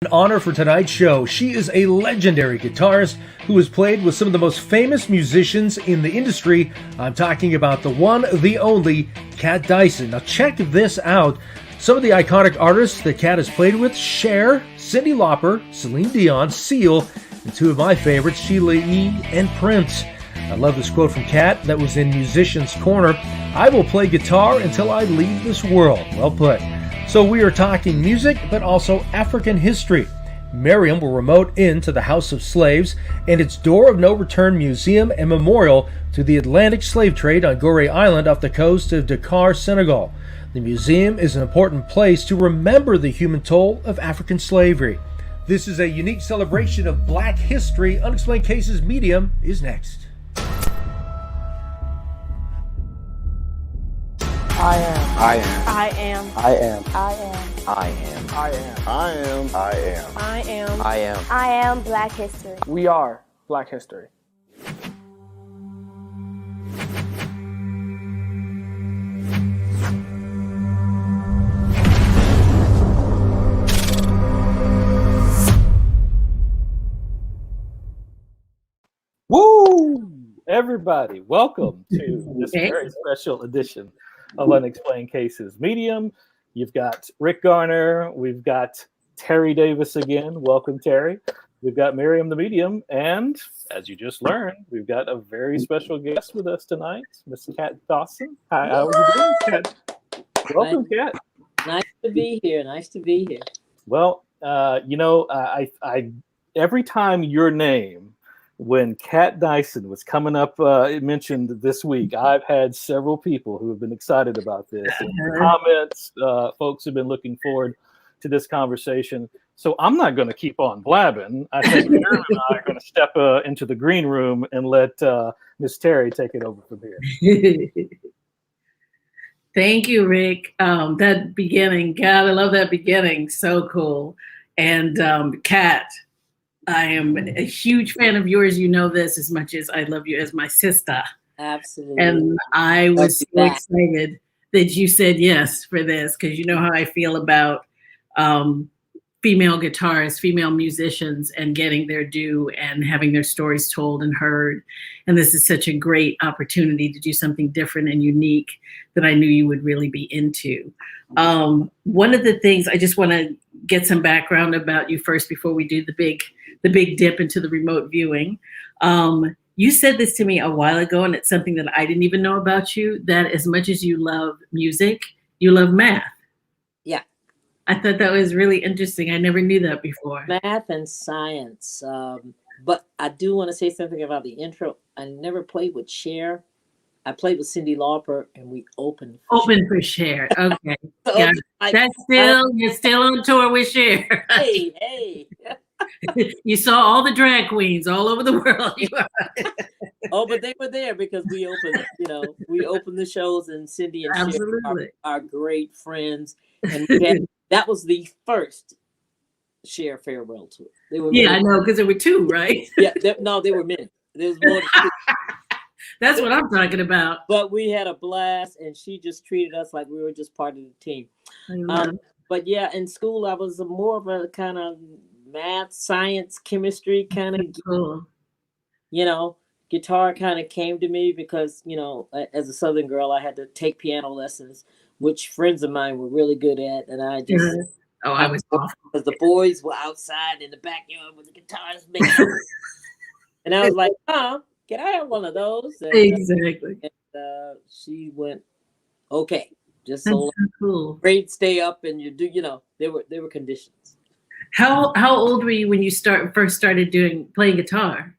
An honor for tonight's show. She is a legendary guitarist who has played with some of the most famous musicians in the industry. I'm talking about the one, the only, Kat Dyson. Now check this out. Some of the iconic artists that Kat has played with: Cher, Cyndi Lauper, Celine Dion, Seal, and two of my favorites, Sheila E and Prince. I love this quote from Kat that was in Musician's Corner. "I will play guitar until I leave this world." Well put. So we are talking music, but also African history. Maryam will remote into the House of Slaves and its door of no return museum and memorial to the Atlantic slave trade on Gorée Island off the coast of Dakar, Senegal. The museum is an important place to remember the human toll of African slavery. This is a unique celebration of Black history. Unexplained Cases Medium is next. I am. I am. I am. I am. I am. I am. I am. I am. I am. I am. I am. I am Black history. We are Black history. Woo! Everybody, welcome to this very special edition of Unexplained Cases Medium. You've got Rick Garner, we've got Terry Davis again. Welcome, Terry. We've got Maryam the Medium, and as you just learned, we've got a very special guest with us tonight, Miss Kat Dyson. Hi, how are you doing, Kat? Welcome, Kat. Nice to be here. Nice to be here. Well, I every time your name, when Kat Dyson was coming up, mentioned this week, I've had several people who have been excited about this. In the comments, folks have been looking forward to this conversation. So I'm not going to keep on blabbing. I think Aaron and I are going to step into the green room and let Miss Terry take it over from here. Thank you, Rick. That beginning, God, I love that beginning. So cool. And Kat, I am a huge fan of yours. You know this as much as I love you as my sister. Absolutely. And I was so excited that you said yes for this, because you know how I feel about female guitarists, female musicians, and getting their due and having their stories told and heard. And this is such a great opportunity to do something different and unique that I knew you would really be into. One of the things, I just want to get some background about you first before we do the big dip into the remote viewing. You said this to me a while ago, and it's something that I didn't even know about you, that as much as you love music, you love math. Yeah. I thought that was really interesting. I never knew that before. Math and science. But I do want to say something about the intro. I never played with Cher. I played with Cyndi Lauper, and we opened for Cher. Okay. So, Yeah. You're still on tour with Cher. Hey. You saw all the drag queens all over the world. Oh, but they were there because we opened the shows, and Cyndi and Cher are great friends. And that was the first Cher farewell tour. They were I know, because there were two, right? Yeah, they were men. There was more than two. That's what I'm talking about. But we had a blast, and she just treated us like we were just part of the team. But yeah, in school, I was more of a kind of math, science, chemistry kind of, cool. Guitar kind of came to me because, as a Southern girl, I had to take piano lessons, which friends of mine were really good at. And I just, I was awful. Because the boys were outside in the backyard with the guitars. And I was like, can I have one of those? And, exactly. And she went, okay, just so cool. Grades stay up, and you do, there were conditions. How old were you when you first started playing guitar?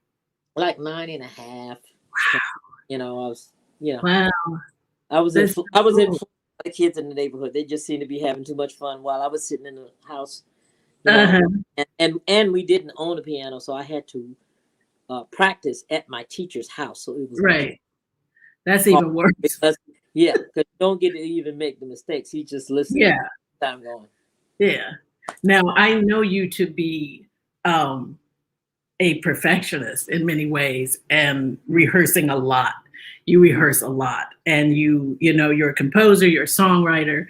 Like 9.5. Wow. Wow. I was in the kids in the neighborhood. They just seemed to be having too much fun while I was sitting in the house. And we didn't own a piano, so I had to practice at my teacher's house. So it was right. That's even worse. Because you don't get to even make the mistakes. He just listens. Yeah. Time going. Yeah. Now I know you to be a perfectionist in many ways and rehearsing a lot. You rehearse a lot, and you're a composer, you're a songwriter.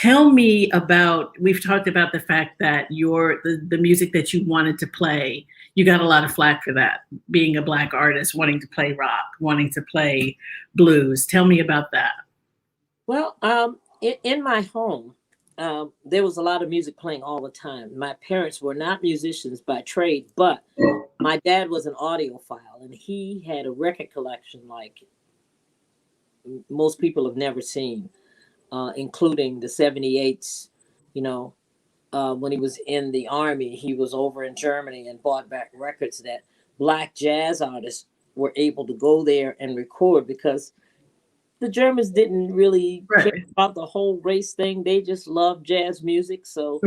Tell me about, we've talked about the fact that the music that you wanted to play, you got a lot of flack for that, being a Black artist, wanting to play rock, wanting to play blues. Tell me about that. Well, in my home, there was a lot of music playing all the time. My parents were not musicians by trade, but my dad was an audiophile, and he had a record collection like most people have never seen, including the 78s. You know, when he was in the army, he was over in Germany and bought back records that Black jazz artists were able to go there and record, because the Germans didn't really care about the whole race thing. They just loved jazz music. So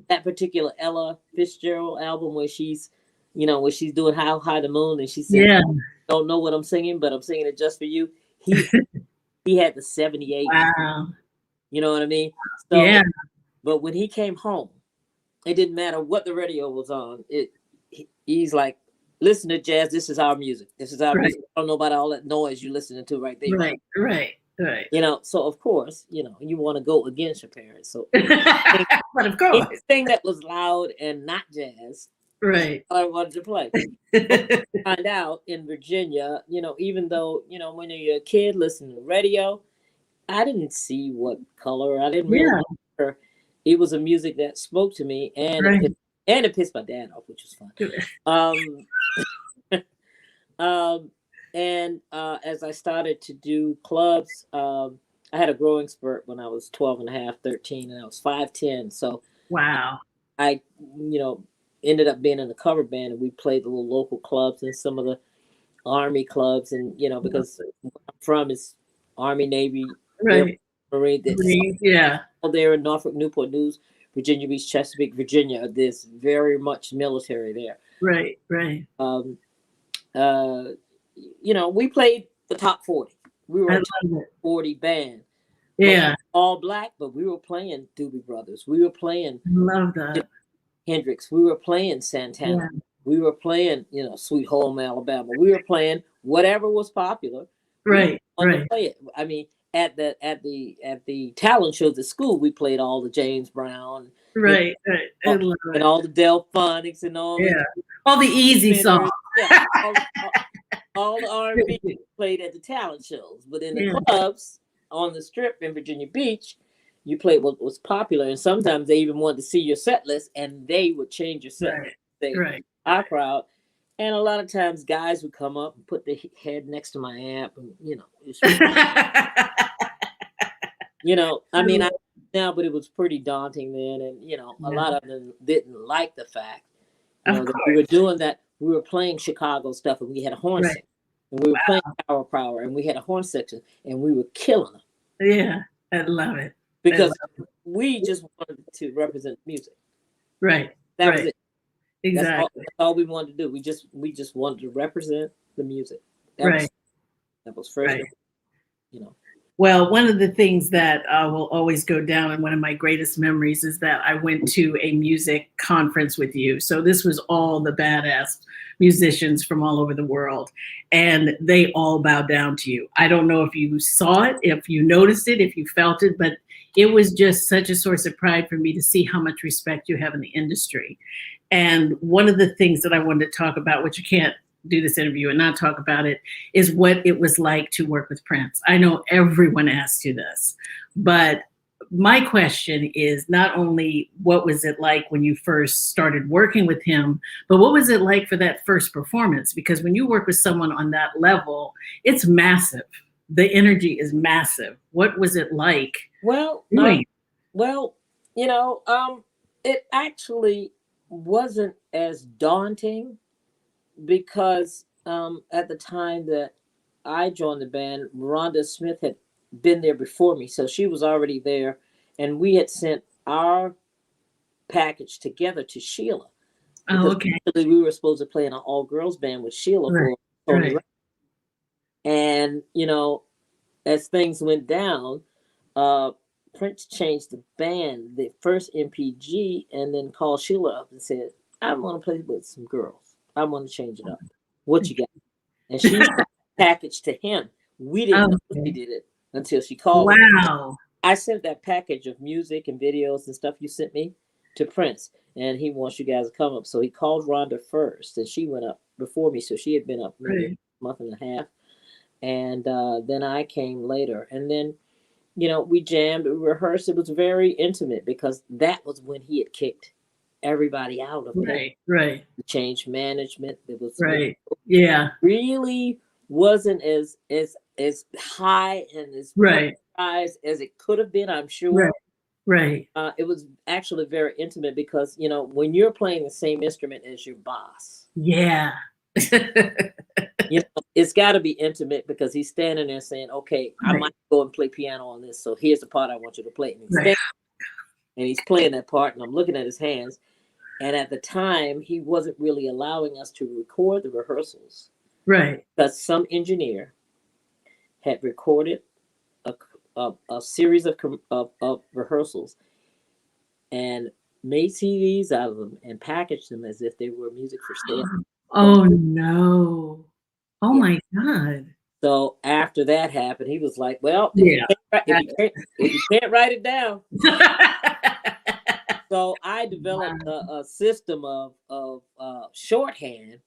that particular Ella Fitzgerald album where she's, where she's doing How High the Moon, and she said, don't know what I'm singing, but I'm singing it just for you. He had the 78. Wow. You know what I mean? So, but when he came home, it didn't matter what the radio was on. He's like, listen to jazz. This is our music. This is our music. I don't know about all that noise you're listening to right there. Right. So of course, you want to go against your parents. So, but of course, anything that was loud and not jazz, I wanted to play. Find out in Virginia, even though when you're a kid listening to radio, I didn't see what color. I didn't really know. It was a music that spoke to me, and it pissed my dad off, which was fun. And as I started to do clubs, I had a growing spurt when I was 12 and a half, 13, and I was 5'10". So I ended up being in a cover band, and we played the little local clubs and some of the Army clubs, and because where I'm from is Army, Navy, Marine. There in Norfolk, Newport News, Virginia Beach, Chesapeake, Virginia. There's very much military there. Right. We played the top 40. We were a top 40 band. Yeah. All Black, but we were playing Doobie Brothers. We were playing Hendrix. We were playing Santana. Yeah. We were playing, Sweet Home Alabama. We were playing whatever was popular. Right. To play it. I mean, at the talent shows at school, we played all the James Brown. And all the Delphonics and all the easy songs. All the R&B played at the talent shows, but in the clubs on the Strip in Virginia Beach, you played what was popular, and sometimes they even wanted to see your set list, and they would change your set list. Our crowd, and a lot of times guys would come up and put their head next to my amp, and I mean, now, but it was pretty daunting then, and a lot of them didn't like the fact that we were doing that. We were playing Chicago stuff, and we had a horn section, and we were playing Power, and we had a horn section, and we were killing them. Yeah, I love it. Because we just wanted to represent music. Right. That was it. Exactly. That's all we wanted to do. We just wanted to represent the music. That was first. Well, one of the things that will always go down, and one of my greatest memories, is that I went to a music conference with you. So this was all the badass musicians from all over the world, and they all bowed down to you. I don't know if you saw it, if you noticed it, if you felt it, but it was just such a source of pride for me to see how much respect you have in the industry. And one of the things that I wanted to talk about, which you can't do this interview and not talk about it, is what it was like to work with Prince. I know everyone asked you this, but my question is not only what was it like when you first started working with him, but what was it like for that first performance? Because when you work with someone on that level, it's massive. The energy is massive. What was it like? Well, it actually wasn't as daunting, because at the time that I joined the band, Rhonda Smith had been there before me. So she was already there, and we had sent our package together to Sheila. Oh, okay. We were supposed to play in an all-girls band with Sheila for and, as things went down, Prince changed the band, the first MPG, and then called Sheila up and said, I want to play with some girls. I want to change it up. What you got? And she packaged to him. We didn't know she did it until she called. Wow. I sent that package of music and videos and stuff you sent me to Prince, and he wants you guys to come up. So he called Rhonda first, and she went up before me. So she had been up maybe Right. a month and a half, and then I came later, and then we jammed, we rehearsed. It was very intimate because that was when he had kicked everybody out of Right. Right. the change management. It was Right. Yeah. really wasn't as high and as Right. as it could have been, I'm sure. Right. Right. It was actually very intimate because when you're playing the same instrument as your boss, Yeah. it's got to be intimate because he's standing there saying, "Okay, I Right. might go and play piano on this, so here's the part I want you to play." And he's, Right. and he's playing that part, and I'm looking at his hands. And at the time, he wasn't really allowing us to record the rehearsals Right. because some engineer had recorded a series of rehearsals and made CDs out of them and packaged them as if they were music for sale. Oh no. Oh my God. So after that happened, he was like, "Well, Yeah. if you can't write it down." So I developed a system of shorthand,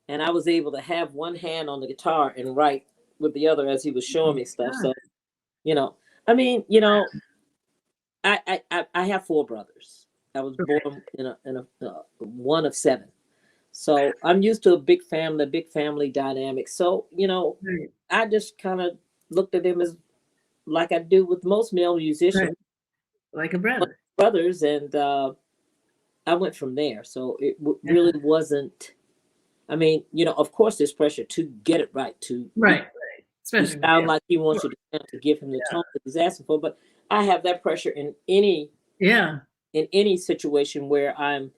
and I was able to have one hand on the guitar and write with the other as he was showing me stuff. So, I mean, I have 4 brothers. I was born in a one of 7. So I'm used to a big family dynamic. So, I just kind of looked at him as like I do with most male musicians. Like a brother. Brothers, and I went from there. So it really wasn't. I mean, of course, there's pressure to get it right, to Especially sound like he wants you to give him the tone that he's asking for. But I have that pressure in any situation where I'm.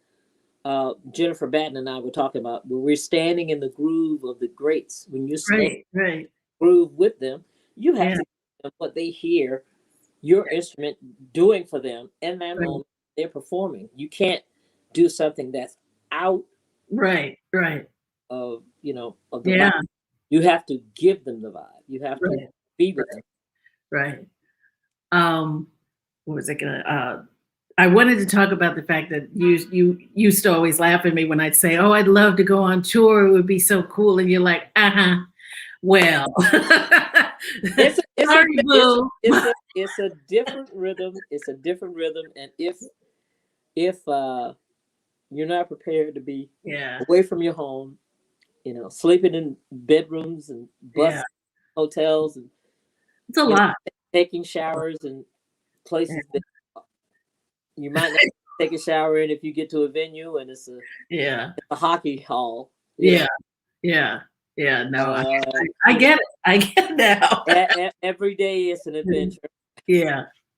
Jennifer Batten and I were talking about where we're standing in the groove of the greats. When you stand in the groove with them, you have to give them what they hear your instrument doing for them in that moment they're performing. You can't do something that's out of of the vibe. You have to give them the vibe. You have to be with them. What was I gonna I wanted to talk about the fact that you used to always laugh at me when I'd say, "Oh, I'd love to go on tour. It would be so cool." And you're like, well, it's a different rhythm. It's a different rhythm. And if you're not prepared to be away from your home, sleeping in bedrooms and bus hotels, and it's a lot. Taking showers in places that you might not take a shower in if you get to a venue and it's a hockey hall. No, I get it. I get now. Every day is an adventure.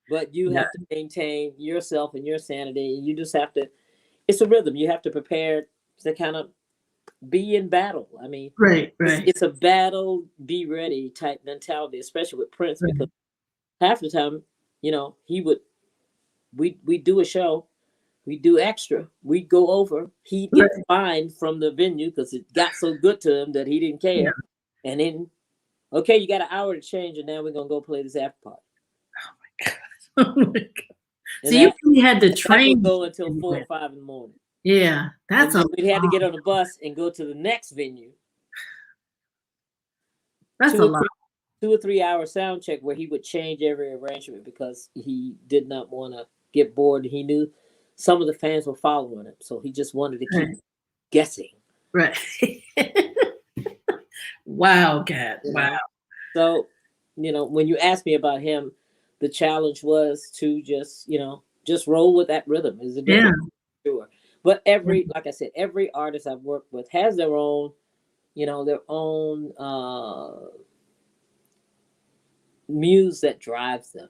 But you have to maintain yourself and your sanity. You just have to. It's a rhythm. You have to prepare to kind of be in battle. I mean, it's a battle, be ready type mentality, especially with Prince, because half the time, he would. We do a show, we do extra, we'd go over. He'd get fined from the venue because it got so good to him that he didn't care. And then, okay, you got an hour to change, and now we're gonna go play this after party. Oh my God. So you really had to train. Go until 4 or 5 in the morning. Yeah, that's a. We had to get on the bus and go to the next venue. That's a lot. 2 or 3 hour sound check where he would change every arrangement because he did not want to get bored. He knew some of the fans were following him, so he just wanted to keep guessing. Wow, Kat. Wow. So, when you ask me about him, the challenge was to just roll with that rhythm. Is it sure? But like I said, every artist I've worked with has their own, muse that drives them.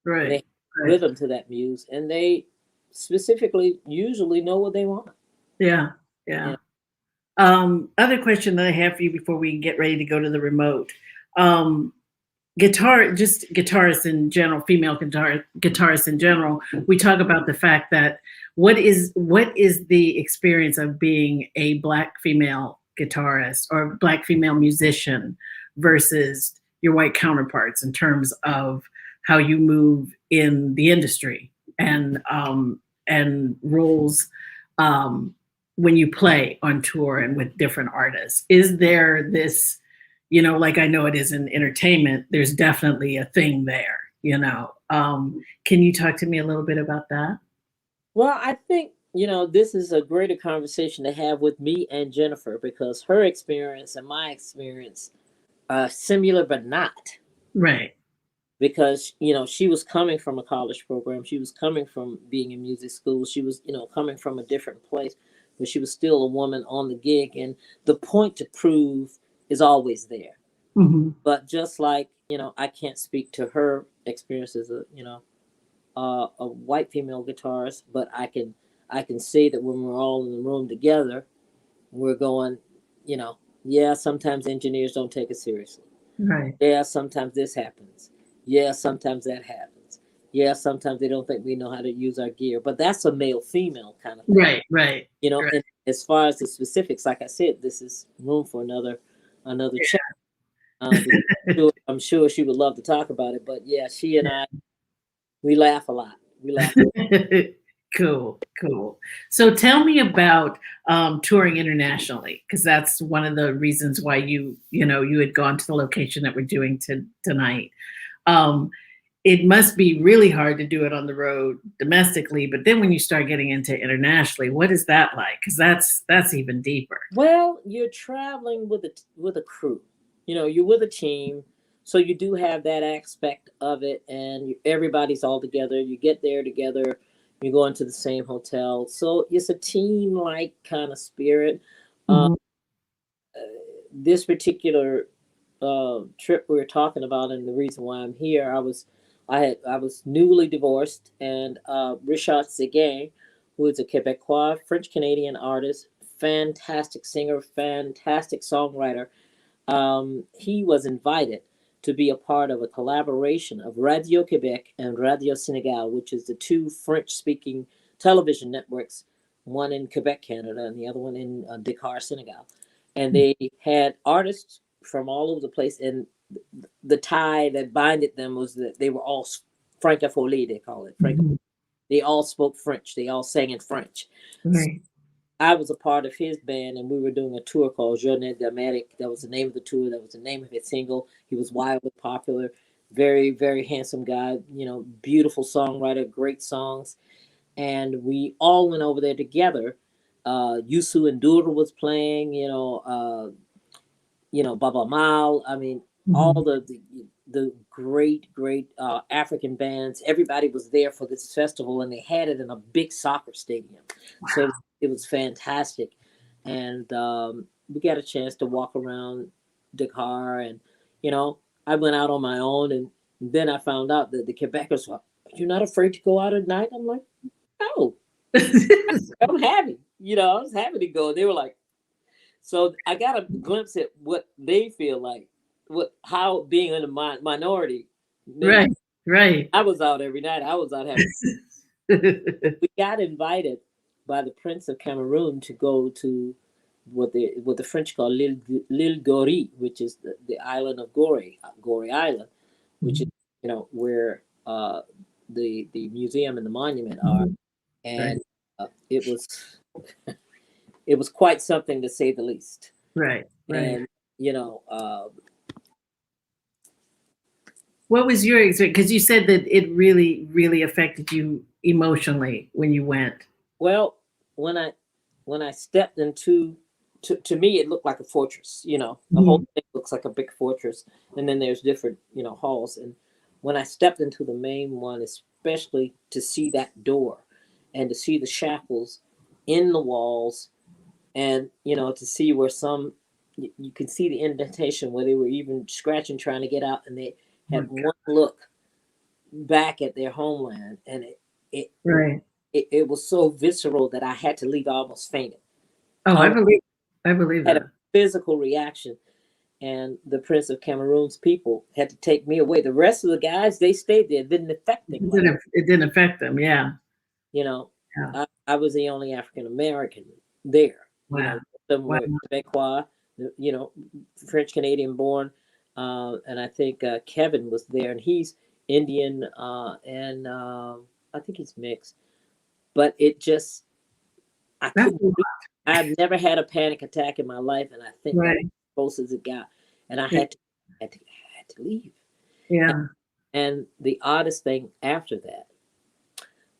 They rhythm to that muse, and they specifically usually know what they want. Other question that I have for you before we get ready to go to the remote. Guitarists in general, female guitarists in general, we talk about the fact that what is the experience of being a Black female guitarist or Black female musician versus your white counterparts in terms of how you move in the industry and roles when you play on tour and with different artists. Is there this, like I know it is in entertainment, there's definitely a thing there, Can you talk to me a little bit about that? Well, I think, this is a greater conversation to have with me and Jennifer, because her experience and my experience are similar but not. Right. Because, she was coming from a college program. She was coming from being in music school. She was, coming from a different place, but she was still a woman on the gig. And the point to prove is always there. Mm-hmm. But just like, I can't speak to her experience as a white female guitarist, but I can say that when we're all in the room together, we're going, yeah, sometimes engineers don't take it seriously. Right. Yeah, sometimes this happens. Yeah, sometimes that happens. Yeah, sometimes they don't think we know how to use our gear. But that's a male-female kind of thing. Right. Right. And as far as the specifics, like I said, this is room for another chat. I'm sure she would love to talk about it. But yeah, she and I, we laugh a lot. Cool. So tell me about touring internationally, because that's one of the reasons why you had gone to the location that we're doing tonight. It must be really hard to do it on the road domestically, but then when you start getting into internationally, what is that like? Because that's even deeper. Well, you're traveling with a crew. You're with a team. So you do have that aspect of it, and everybody's all together. You get there together. You go into the same hotel. So it's a team-like kind of spirit. Mm-hmm. This particular trip we were talking about, and the reason why I'm here, I was newly divorced, and Richard Seguin, who is a Quebecois French-Canadian artist, fantastic singer, fantastic songwriter, he was invited to be a part of a collaboration of Radio Quebec and Radio Senegal, which is the two French-speaking television networks, one in Quebec, Canada, and the other one in Dakar, Senegal. And they had artists from all over the place, and the tie that binded them was that they were all francophonie, they call it. Mm-hmm. They all spoke French. They all sang in French. Right. I was a part of his band, and we were doing a tour called Journée d'Amérique. That was the name of the tour. That was the name of his single. He was wildly popular, very, very handsome guy, beautiful songwriter, great songs. And we all went over there together. Youssou N'Dour was playing, Baba Mal. I mean, mm-hmm. all the great African bands. Everybody was there for this festival, and they had it in a big soccer stadium. Wow. So it was fantastic. And we got a chance to walk around Dakar, and I went out on my own, and then I found out that the Quebecers were, "You're not afraid to go out at night?" I'm like, "No." I'm happy. I was happy to go. They were like, so I got a glimpse at what they feel like, how being in a minority. Right. I was out every night. I was out having. We got invited by the Prince of Cameroon to go to what the French call l'île Gorée, which is the island of Gorée Island, which is where the museum and the monument are, and it was quite something, to say the least. Right. And what was your experience? Because you said that it really, really affected you emotionally when you went. Well, when I stepped into, to me, it looked like a fortress. The mm-hmm. whole thing looks like a big fortress, and then there's different halls. And when I stepped into the main one, especially to see that door, and to see the shackles in the walls, and to see where some you can see the indentation where they were even scratching trying to get out, and they had one look back at their homeland, and it was so visceral that I had to leave almost fainted. Oh, I believe had that. A physical reaction, and the Prince of Cameroon's people had to take me away. The rest of the guys, they stayed there. It didn't affect them. It didn't affect them. Yeah. I was the only African American there. Wow. Some were Quebecois, French Canadian born, and I think Kevin was there, and he's Indian, and I think he's mixed. But it just, I've never had a panic attack in my life, and I think that's as close as it got. And I had to leave. Yeah. And the oddest thing after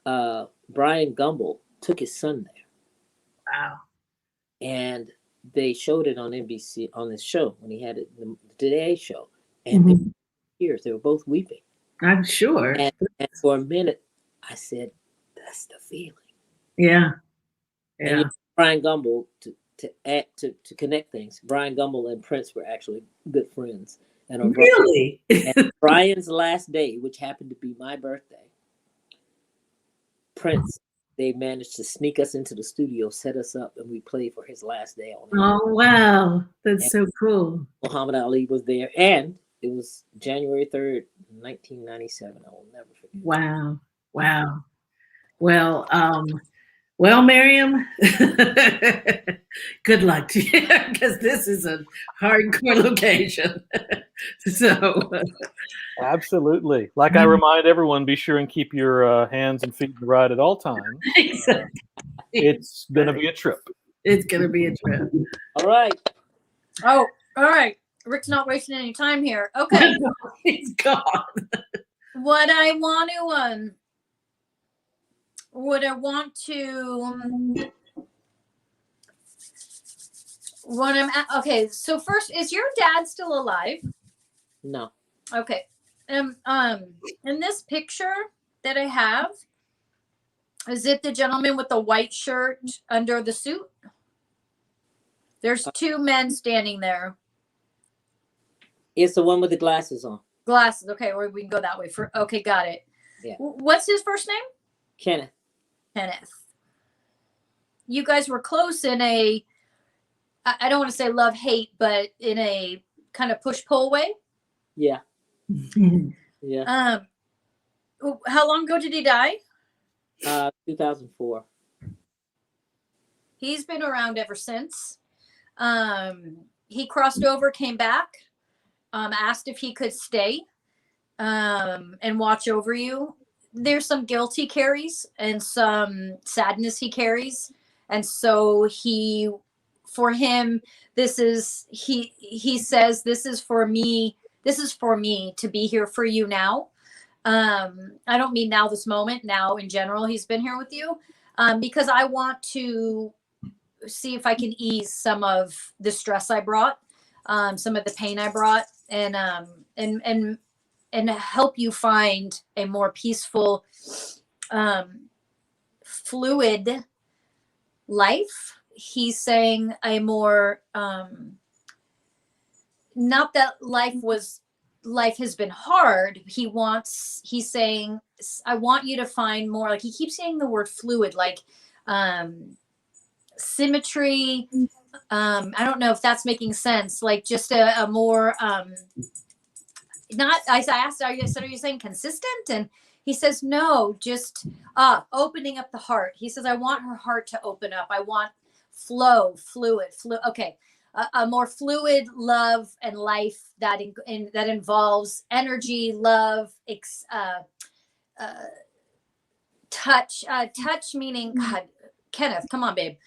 that, Brian Gumbel took his son there. Wow. And they showed it on NBC on this show when he had it, the Today Show. And they were tears. They were both weeping. I'm sure. And for a minute, I said, that's the feeling. Yeah. And you know, Brian Gumbel, to connect things, Brian Gumbel and Prince were actually good friends. And really? And Brian's last day, which happened to be my birthday, Prince, they managed to sneak us into the studio, set us up, and we played for his last day on air. Oh, wow. That's so cool. Muhammad Ali was there, and it was January 3rd, 1997. I will never forget. Wow. Wow. Well, Maryam, good luck to you, because this is a hardcore location. So, absolutely. Like I remind everyone, be sure and keep your hands and feet in the ride at all times. It's going to be a trip. It's going to be a trip. All right. Oh, all right. Rick's not wasting any time here. Okay. He's gone. What I want to okay, so first, is your dad still alive? No. Okay. In this picture that I have, is it the gentleman with the white shirt under the suit? There's two men standing there. It's the one with the glasses on. Glasses. Okay, or we can go that way. Okay, got it. Yeah. What's his first name? Kenneth. You guys were close in a, I don't want to say love-hate, but in a kind of push-pull way? Yeah. Yeah. How long ago did he die? 2004. He's been around ever since. He crossed over, came back, asked if he could stay and watch over you. There's some guilt he carries and some sadness he carries. And so he says, this is for me to be here for you now. I don't mean now this moment, now in general, he's been here with you, because I want to see if I can ease some of the stress I brought, some of the pain I brought, and help you find a more peaceful, fluid life. He's saying a more, not that life has been hard. He's saying, I want you to find more, like he keeps saying the word fluid, like symmetry. I don't know if that's making sense. Like just a more, not, I asked, are you saying consistent? And he says, no, just opening up the heart. He says, I want her heart to open up. I want fluid. Okay. A more fluid love and life that involves energy, love, touch, meaning, God, Kenneth, come on, babe.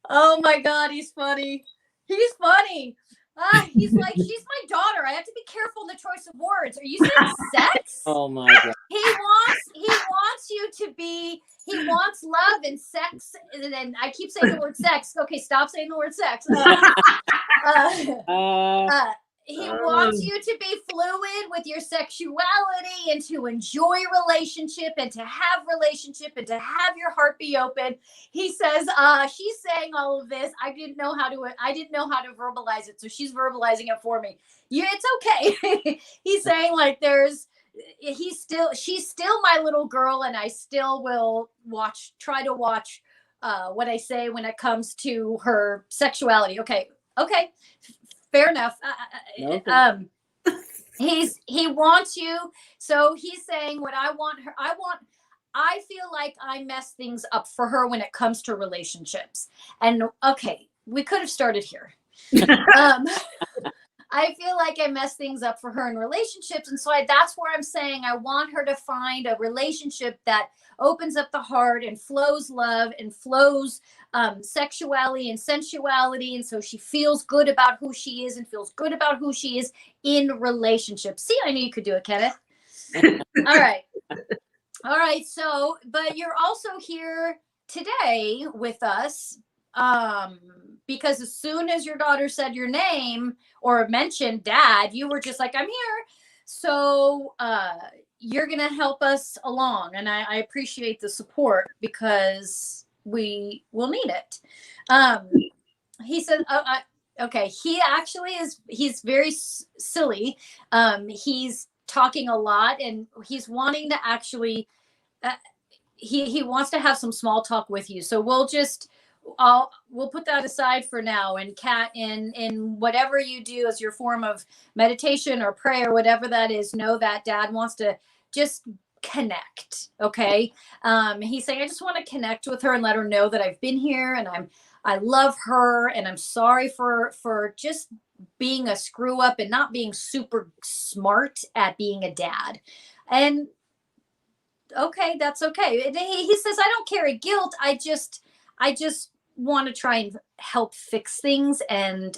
Oh my God, he's funny. He's like, she's my daughter. I have to be careful in the choice of words. Are you saying sex? Oh my God. He wants you to be, he wants love and sex. And then I keep saying the word sex. Okay, stop saying the word sex. He wants you to be fluid with your sexuality and to enjoy relationship and to have your heart be open. He says, she's saying all of this. I didn't know how to verbalize it. So she's verbalizing it for me. Yeah, it's okay. He's saying like she's still my little girl, and I still will try to watch what I say when it comes to her sexuality. Okay. Fair enough. Okay. He wants you. So he's saying what I want her. I feel like I mess things up for her when it comes to relationships. And okay, we could have started here. I feel like I messed things up for her in relationships. And so that's where I'm saying I want her to find a relationship that opens up the heart and flows love and flows sexuality and sensuality. And so she feels good about who she is and feels good about who she is in relationships. See, I knew you could do it, Kenneth. All right. All right. So, but you're also here today with us because as soon as your daughter said your name or mentioned Dad, you were just like, I'm here. So you're going to help us along. And I appreciate the support because we will need it. He said, okay, he actually he's very silly. He's talking a lot and he's wanting to actually, he wants to have some small talk with you. So we'll put that aside for now. And Kat, in whatever you do as your form of meditation or prayer, whatever that is, know that Dad wants to just connect. Okay. He's saying, I just want to connect with her and let her know that I've been here and I love her and I'm sorry for just being a screw up and not being super smart at being a dad. And okay, that's okay. He says, I don't carry guilt. I just want to try and help fix things and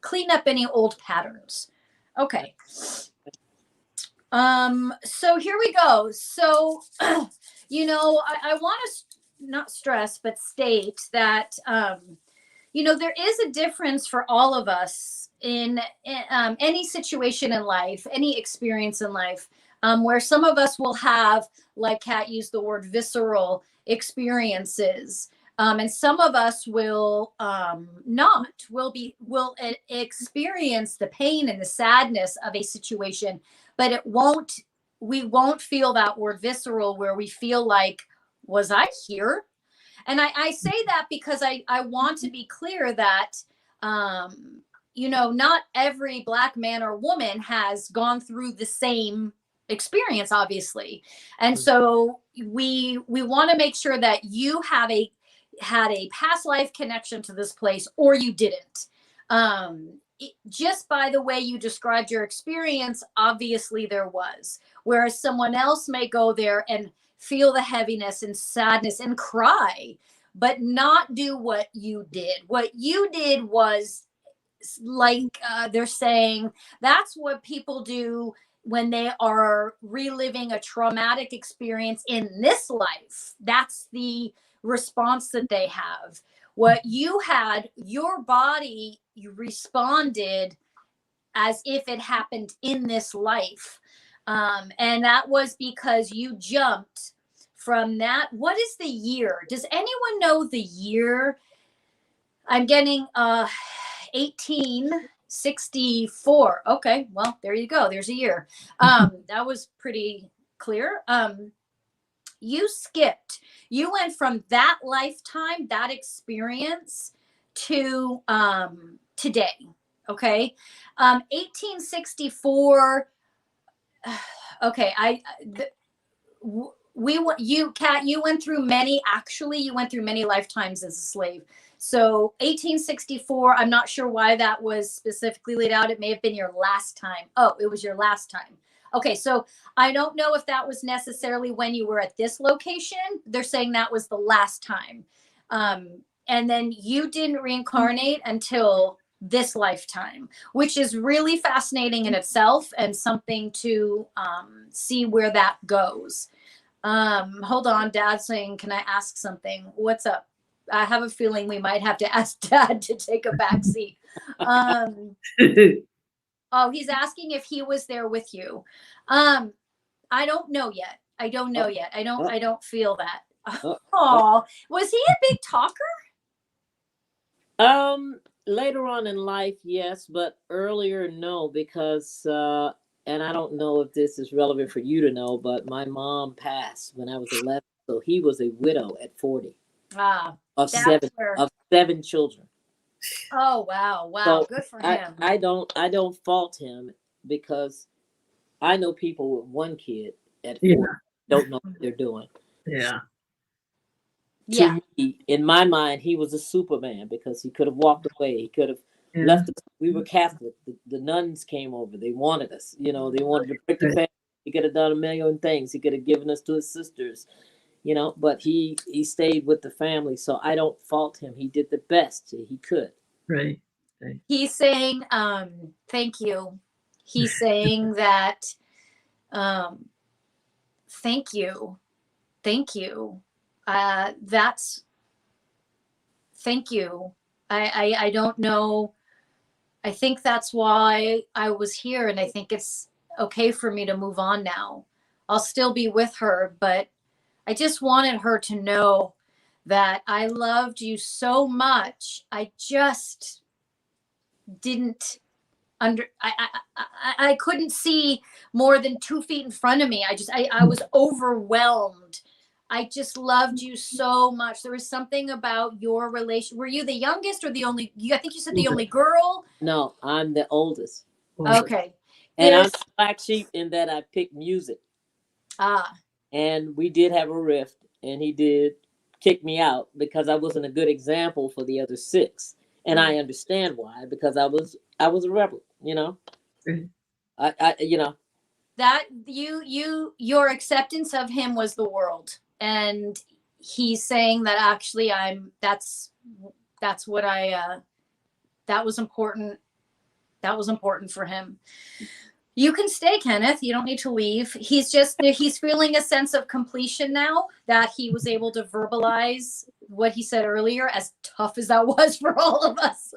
clean up any old patterns. Okay. So here we go. So, you know, I want to not stress, but state that, you know, there is a difference for all of us in any situation in life, any experience in life, where some of us will have, like Kat used the word, visceral experiences. And some of us will will experience the pain and the sadness of a situation, but we won't feel that word visceral where we feel like, was I here? And I say that because I want to be clear that, you know, not every Black man or woman has gone through the same experience, obviously. And so we want to make sure that you had a past life connection to this place or you didn't. Just by the way you described your experience, obviously there was. Whereas someone else may go there and feel the heaviness and sadness and cry, but not do what you did. What you did was like they're saying, that's what people do when they are reliving a traumatic experience in this life. That's the response that they have. What you had, your body, you responded as if it happened in this life. And that was because you jumped from that. What is the year? Does anyone know the year? I'm getting 1864. Okay, well, there you go. There's a year. That was pretty clear. You skipped. You went from that lifetime, that experience to today. Okay. 1864. Okay. Kat, you went through many lifetimes as a slave. So 1864, I'm not sure why that was specifically laid out. It may have been your last time. Oh, it was your last time. Okay, so I don't know if that was necessarily when you were at this location. They're saying that was the last time. And then you didn't reincarnate until this lifetime, which is really fascinating in itself and something to see where that goes. Hold on, Dad's saying, can I ask something? What's up? I have a feeling we might have to ask Dad to take a back seat. Oh, he's asking if he was there with you. I don't know yet. I don't feel that. Oh, was he a big talker? Later on in life, yes, but earlier, no, because, and I don't know if this is relevant for you to know, but my mom passed when I was 11, so he was a widow at 40. Of seven children. Oh, wow. So good for him. I don't fault him because I know people with one kid at 40 don't know what they're doing. Yeah. Yeah. To me, in my mind, he was a Superman because he could have walked away. He could have left us. We were Catholic. The nuns came over. They wanted us. You know, they wanted to break the family. He could have done a million things. He could have given us to his sisters. You know, but he stayed with the family. So I don't fault him. He did the best he could. Right. He's saying, thank you. He's saying that, thank you. Thank you. That's, thank you. I don't know. I think that's why I was here. And I think it's okay for me to move on now. I'll still be with her, but I just wanted her to know that I loved you so much. I just didn't I couldn't see more than 2 feet in front of me. I was overwhelmed. I just loved you so much. There was something about your relation. Were you the youngest or the only? I think you said the only girl. No, I'm the oldest. Okay. And I'm the black sheep in that I picked music. Ah. And we did have a rift, and he did kick me out because I wasn't a good example for the other 6. And I understand why, because I was a rebel, you know. I you know. That your acceptance of him was the world. And he's saying that actually that's what that was important. That was important for him. You can stay, Kenneth. You don't need to leave. He's feeling a sense of completion now that he was able to verbalize what he said earlier, as tough as that was for all of us.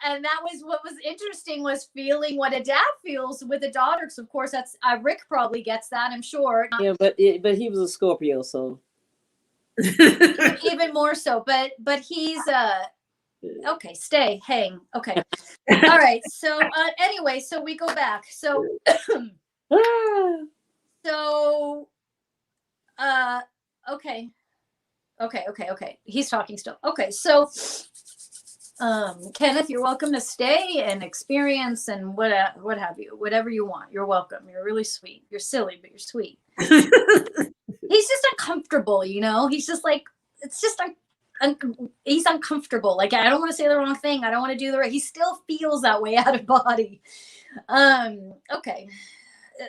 And that was what was interesting, was feeling what a dad feels with a daughter. Because of course that's Rick probably gets that, I'm sure. Yeah, but he was a Scorpio, so even more so. But he's okay. Stay, hang. Okay, all right. So anyway, so we go back. So okay. He's talking still. Okay, so. Kenneth, you're welcome to stay and experience and what have you, whatever you want. You're welcome. You're really sweet. You're silly, but you're sweet. He's just uncomfortable, you know. He's just like, it's just he's uncomfortable. Like, I don't want to say the wrong thing. I don't want to do the right. He still feels that way out of body. Okay.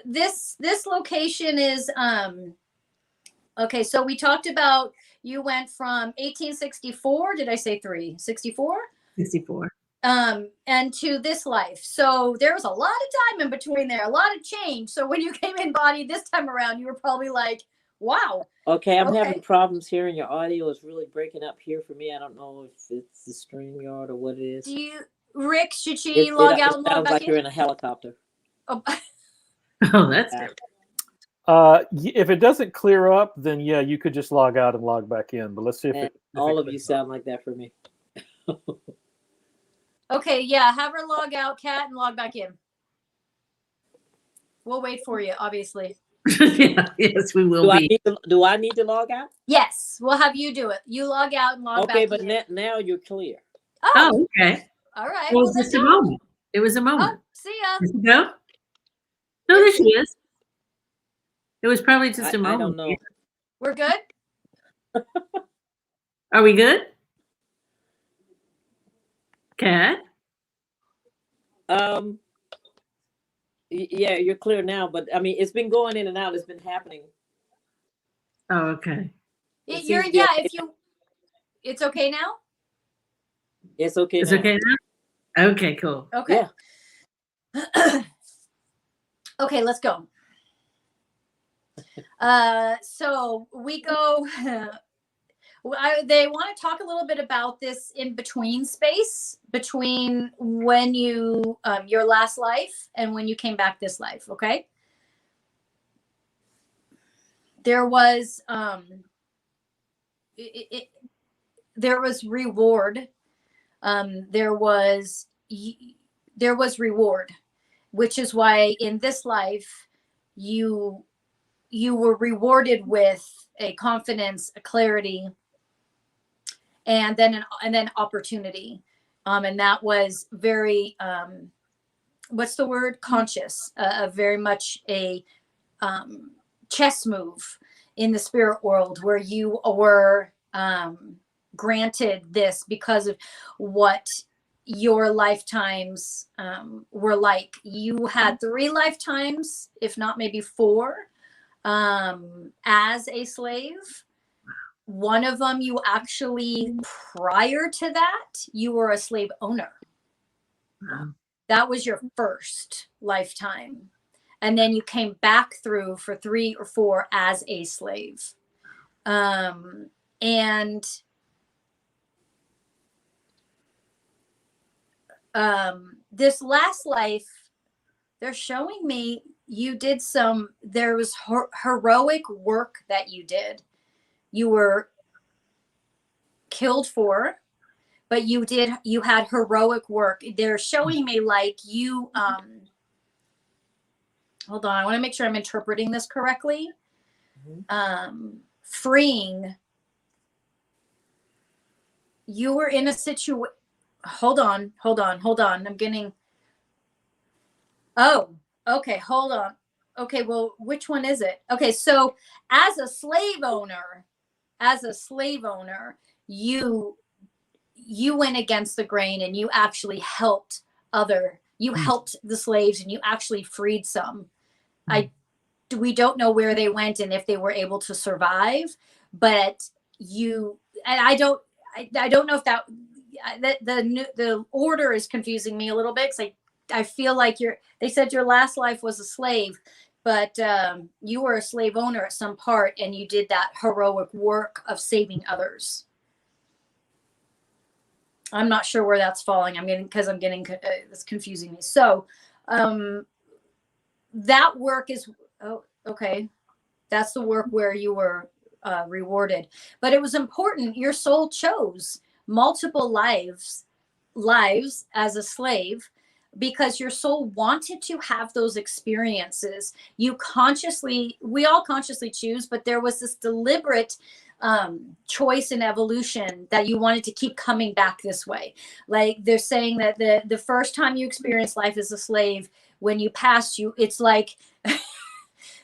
This location is okay. So we talked about. You went from 1864, did I say 64? 64. And to this life. So there was a lot of time in between there, a lot of change. So when you came in body this time around, you were probably like, wow. Okay, I'm having problems hearing your audio. Is really breaking up here for me. I don't know if it's the StreamYard or what it is. Rick, should she log out and log back in? Sounds like you're in a helicopter. Oh, that's good. If it doesn't clear up, then yeah, you could just log out and log back in. But let's see if all of you sound like that for me. Okay, yeah, have her log out, Kat, and log back in. We'll wait for you, obviously. Yes, we will Do I need to log out? Yes, we'll have you do it. You log out and log back in. Okay, but now you're clear. Oh, okay. All right. It was just a moment. It was a moment. Oh, see ya. Did you go? No, there she is. It was probably just a moment. I don't know. We're good? Are we good? Kat? Yeah, you're clear now, but I mean, it's been going in and out. It's been happening. Oh, okay. It's okay now? It's okay It's now. okay now? Okay, cool. Okay. Yeah. Okay, let's go. So we go. They want to talk a little bit about this in between space between when you your last life and when you came back this life. Okay. There was there was reward. There was reward, which is why in this life you were rewarded with a confidence, a clarity, and then opportunity. And that was very, what's the word? Conscious, very much a chess move in the spirit world where you were granted this because of what your lifetimes were like. You had 3 lifetimes, if not maybe 4, as a slave. One of them, you actually, prior to that, you were a slave owner. Wow. That was your first lifetime. And then you came back through for 3 or 4 as a slave. And this last life, they're showing me you did there was heroic work that you did. You were killed for, but you had heroic work. They're showing me like you, hold on, I want to make sure I'm interpreting this correctly. Freeing, you were in a situation, hold on. I'm getting, oh, okay, hold on. Okay, well, which one is it? Okay, so as a slave owner, you went against the grain and you actually helped helped the slaves, and you actually freed some. We don't know where they went and if they were able to survive, but I don't know if the order is confusing me a little bit, because I feel like they said your last life was a slave, but you were a slave owner at some part, and you did that heroic work of saving others. I'm not sure where that's falling. It's confusing me. So that work is, okay. That's the work where you were rewarded. But it was important. Your soul chose multiple lives as a slave, because your soul wanted to have those experiences. We all consciously choose, but there was this deliberate choice in evolution that you wanted to keep coming back this way. Like they're saying that the first time you experience life as a slave, when you passed, it's like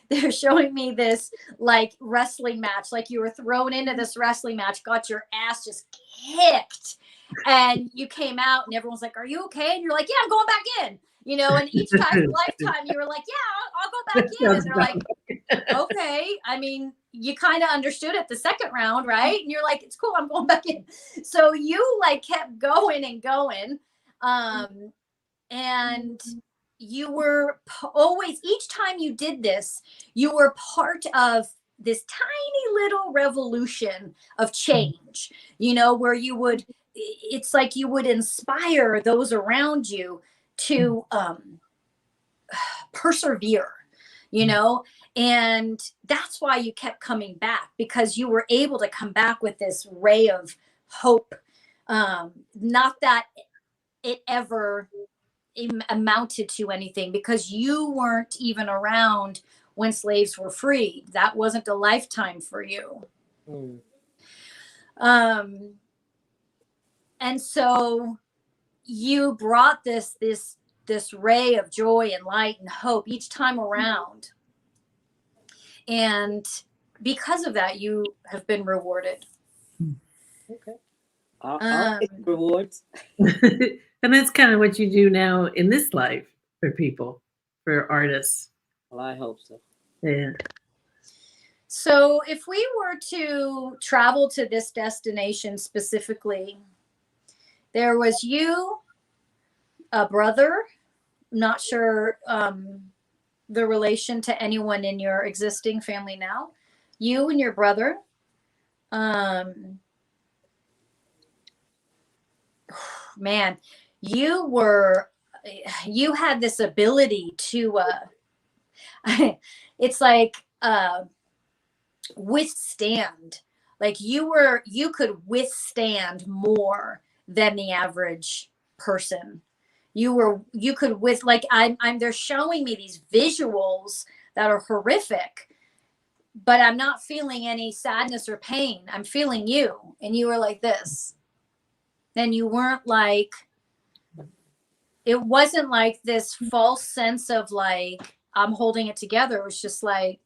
they're showing me this like wrestling match, like you were thrown into this wrestling match, got your ass just kicked, and you came out and everyone's like, are you okay? And you're like, yeah, I'm going back in, and each lifetime you were like, yeah, I'll go back in. And they're like, okay. I mean, you kind of understood it the second round, right? And you're like, it's cool, I'm going back in. So you like kept going and going. And you were always, each time you did this, you were part of this tiny little revolution of change, where it's like you would inspire those around you to persevere, and that's why you kept coming back, because you were able to come back with this ray of hope. Not that it ever amounted to anything, because you weren't even around when slaves were freed. That wasn't a lifetime for you. And so you brought this ray of joy and light and hope each time around. And because of that, you have been rewarded. Okay. I'll take rewards. And that's kind of what you do now in this life for people, for artists. Well, I hope so. Yeah. So if we were to travel to this destination specifically, there was you, a brother, not sure the relation to anyone in your existing family now, you and your brother, man, you had this ability to it's like withstand, like you could withstand more than the average person. You could they're showing me these visuals that are horrific, but I'm not feeling any sadness or pain. I'm feeling you, and you were like this. And you weren't like, it wasn't like this false sense of like, I'm holding it together. It was just like,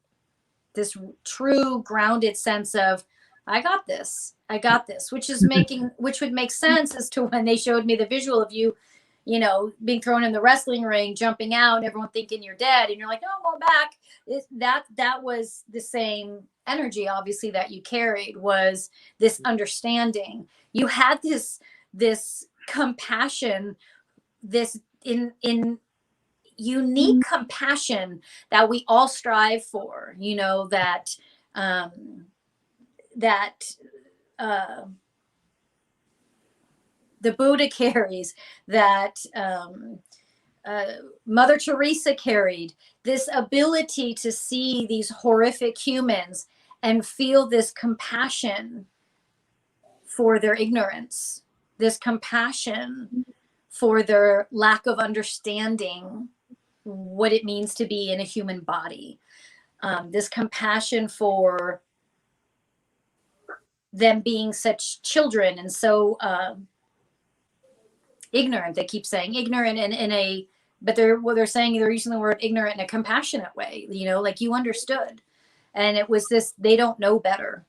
this true grounded sense of, I got this, which would make sense as to when they showed me the visual of you, you know, being thrown in the wrestling ring, jumping out, and everyone thinking you're dead, and you're like, no, I'm back. That was the same energy, obviously, that you carried, was this understanding. You had this compassion, this in unique compassion that we all strive for, you know, that the Buddha carries, that Mother Teresa carried, this ability to see these horrific humans and feel this compassion for their ignorance, this compassion for their lack of understanding what it means to be in a human body, this compassion for them being such children and so ignorant. They keep saying ignorant but they're saying, they're using the word ignorant in a compassionate way, you know, like you understood. And it was this, they don't know better.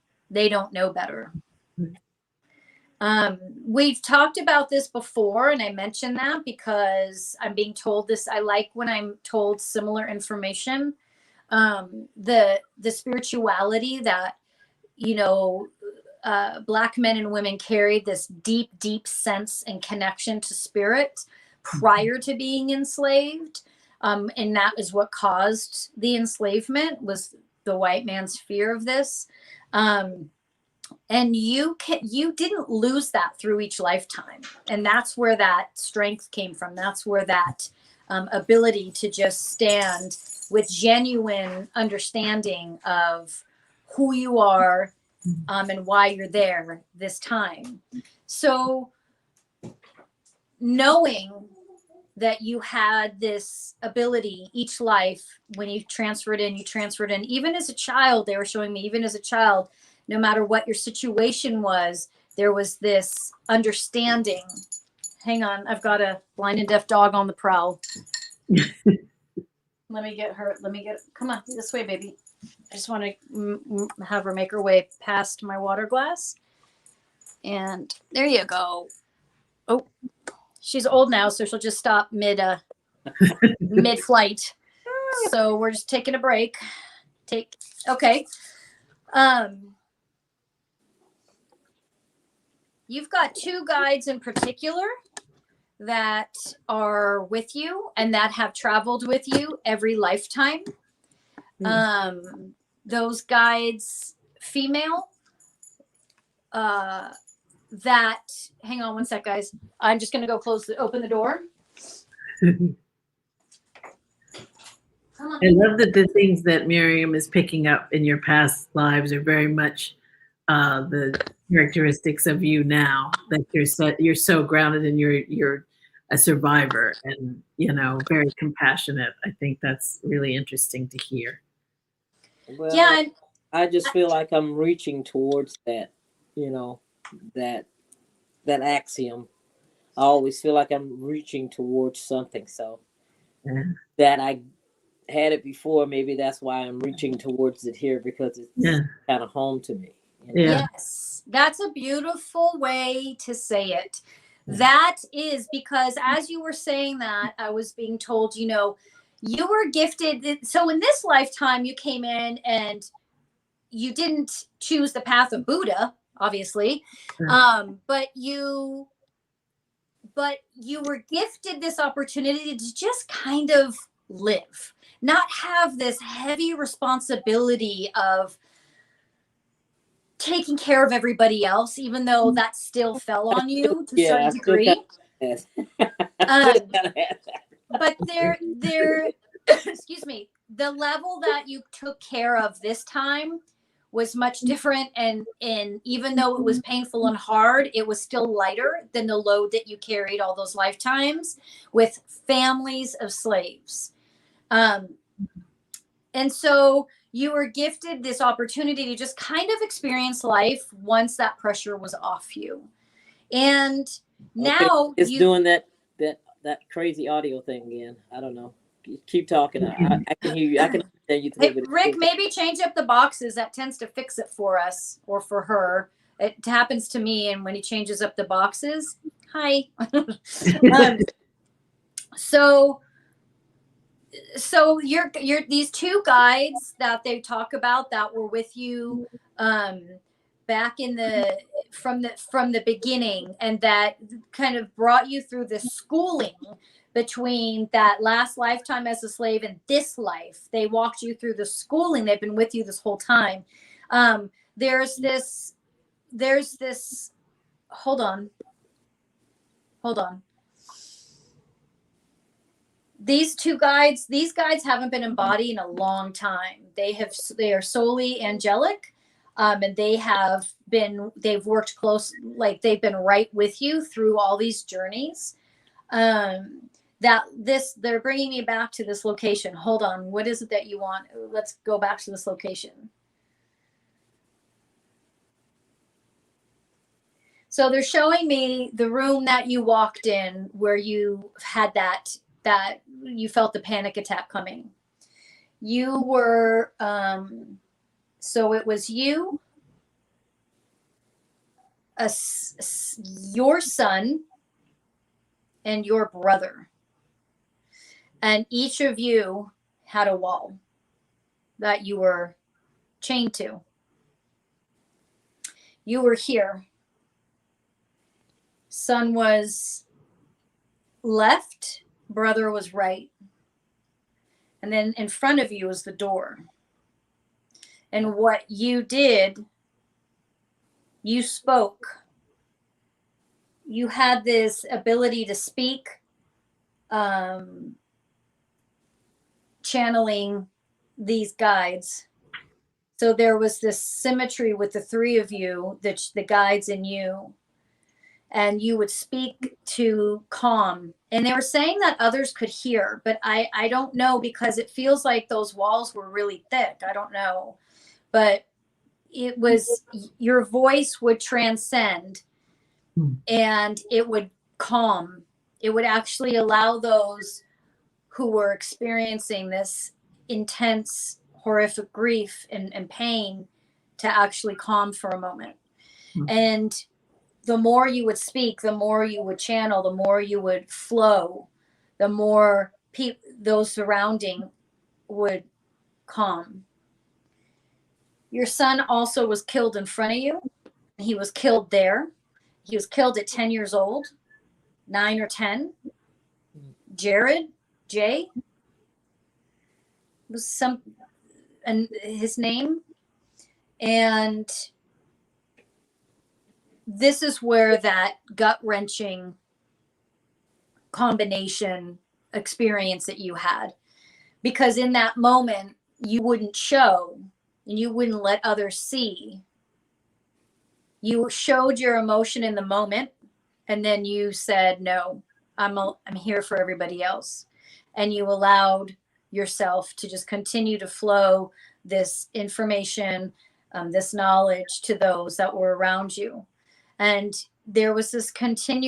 We've talked about this before, and I mentioned that because I'm being told this. I like when I'm told similar information. The spirituality that, you know, Black men and women carried, this deep sense and connection to spirit prior to being enslaved. And that is what caused the enslavement, was the white man's fear of this. And you didn't lose that through each lifetime. And that's where that strength came from. That's where that ability to just stand with genuine understanding of who you are, and why you're there this time. So knowing that you had this ability each life, when you transferred in, even as a child, they were showing me, even as a child, no matter what your situation was, there was this understanding. Hang on, I've got a blind and deaf dog on the prowl. Let me get her. Come on, this way, baby. I just want to have her make her way past my water glass. And there you go. Oh, she's old now, so she'll just stop mid-flight. So we're just taking a break. Okay. You've got two guides in particular that are with you and that have traveled with you every lifetime. Those guides, female, that, hang on one sec, guys. I'm just going to go open the door. I love that the things that Maryam is picking up in your past lives are very much the characteristics of you now, that you're so grounded and you're a survivor and, you know, very compassionate. I think that's really interesting to hear. Well, yeah, I just feel like I'm reaching towards that, you know, that axiom. I always feel like I'm reaching towards something. So that I had it before, maybe that's why I'm reaching towards it here, because it's kind of home to me. You know? Yes, that's a beautiful way to say it. That is because as you were saying that, I was being told, you know, you were gifted. So in this lifetime, you came in and you didn't choose the path of Buddha, obviously, but you were gifted this opportunity to just kind of live, not have this heavy responsibility of taking care of everybody else, even though that still fell on you to a certain degree. But there, excuse me, the level that you took care of this time was much different. And even though it was painful and hard, it was still lighter than the load that you carried all those lifetimes with families of slaves. And so you were gifted this opportunity to just kind of experience life once that pressure was off you. And now it's doing that crazy audio thing again. I don't know. keep talking. I can hear you. I can understand you. Hey, Rick, maybe change up the boxes. That tends to fix it for us or for her. It happens to me, and when he changes up the boxes, hi. So you're these two guides that they talk about that were with you back in the from the beginning, and that kind of brought you through the schooling between that last lifetime as a slave and this life. They walked you through the schooling. They've been with you this whole time. There's this hold on. These guides haven't been embodied in a long time. They are solely angelic, and they've worked close, like they've been right with you through all these journeys. They're bringing me back to this location. Hold on. What is it that you want? Let's go back to this location. So they're showing me the room that you walked in where you had that you felt the panic attack coming. You were, so it was you, your son, and your brother. And each of you had a wall that you were chained to. You were here. Son was left, brother was right. And then in front of you was the door. And what you did, you spoke. You had this ability to speak, channeling these guides. So there was this symmetry with the three of you, the guides and you. And you would speak to calm. And they were saying that others could hear, but I don't know, because it feels like those walls were really thick. I don't know. But it was, your voice would transcend and it would calm. It would actually allow those who were experiencing this intense, horrific grief and pain to actually calm for a moment. And the more you would speak, the more you would channel, the more you would flow, the more those surrounding would calm. Your son also was killed in front of you. He was killed there. He was killed at 10 years old, 9 or 10. Jay was and his name. And this is where that gut-wrenching combination experience that you had, because in that moment you wouldn't show and you wouldn't let others see. You showed your emotion in the moment, and then you said, no, I'm here for everybody else. And you allowed yourself to just continue to flow this information, this knowledge to those that were around you. And there was this passing.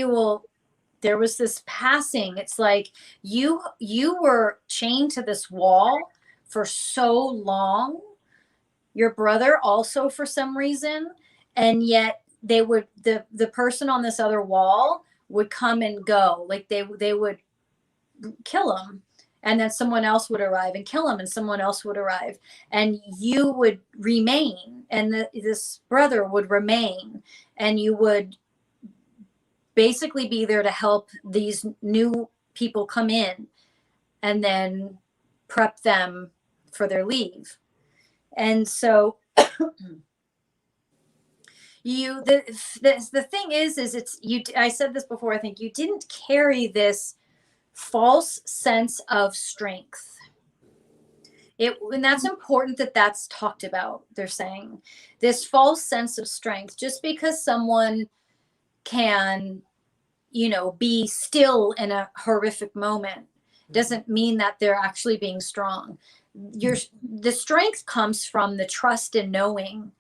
It's like you were chained to this wall for so long. Your brother also, for some reason, and yet they would, the person on this other wall would come and go. Like they would kill him, and then someone else would arrive and kill him, and someone else would arrive, and you would remain, and this brother would remain, and you would basically be there to help these new people come in and then prep them for their leave. And so the thing is it's you. I said this before. I think you didn't carry this false sense of strength. And that's important that that's talked about. They're saying this false sense of strength, just because someone can, be still in a horrific moment, doesn't mean that they're actually being strong. The strength comes from the trust in knowing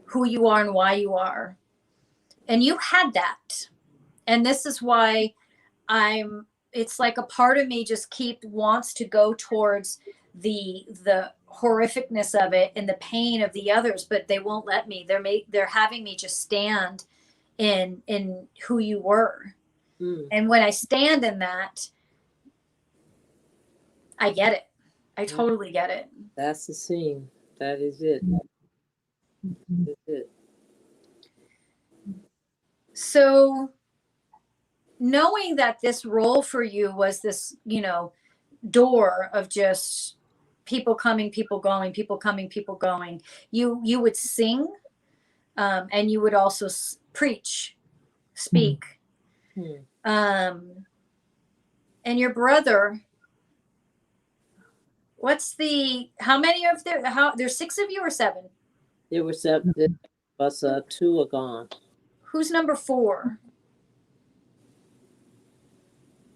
who you are and why you are. And you had that. And this is why I'm it's like a part of me just wants to go towards the horrificness of it and the pain of the others, but they won't let me. They're having me just stand in who you were. And when I stand in that, I get it. I totally get it. That's the scene. That is it. That's it. So knowing that this role for you was this, you know, door of just people coming, people going, people coming, people going, you would sing, and you would also preach, speak. And your brother, there's 6 of you or 7? There were 7, but 2 are gone. Who's number 4?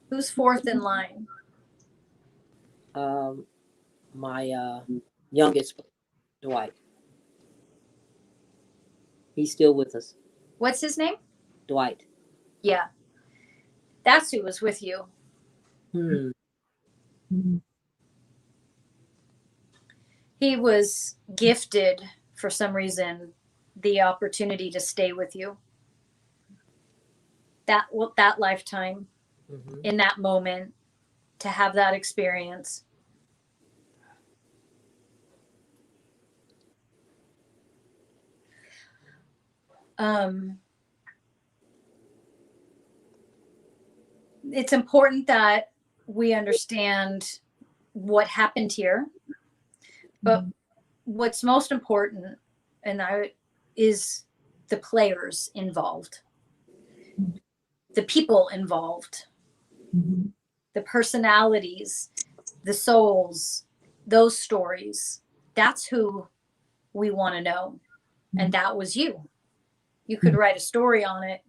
Who's 4th in line? My youngest, Dwight. He's still with us. What's his name? Dwight. Yeah. That's who was with you. He was gifted, for some reason, the opportunity to stay with you. That lifetime, in that moment, to have that experience. It's important that we understand what happened here, but what's most important is the players involved, the people involved, the personalities, the souls, those stories. That's who we want to know. And that was you. You could write a story on it.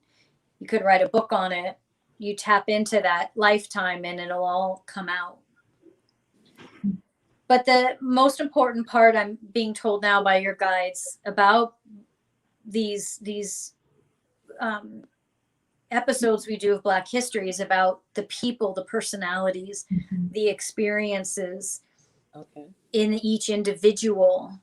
You could write a book on it. You tap into that lifetime and it'll all come out. But the most important part, I'm being told now by your guides, about these episodes we do of Black History is about the people, the personalities, the experiences in each individual,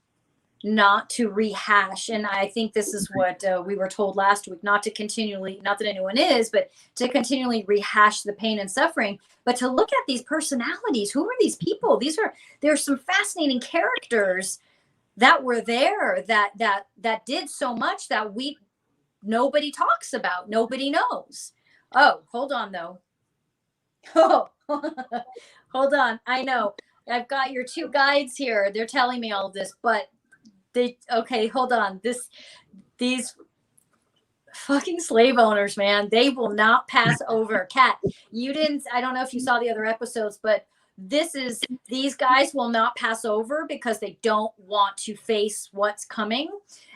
not to rehash. And I think this is what we were told last week, not that anyone is, but to continually rehash the pain and suffering, but to look at these personalities. Who are these people? There's some fascinating characters that were there that did so much that nobody talks about. Nobody knows. Oh, hold on though. Oh, hold on. I know I've got your 2 guides here. They're telling me all of this, but hold on. These fucking slave owners, man, they will not pass over. Kat, I don't know if you saw the other episodes, but these guys will not pass over because they don't want to face what's coming.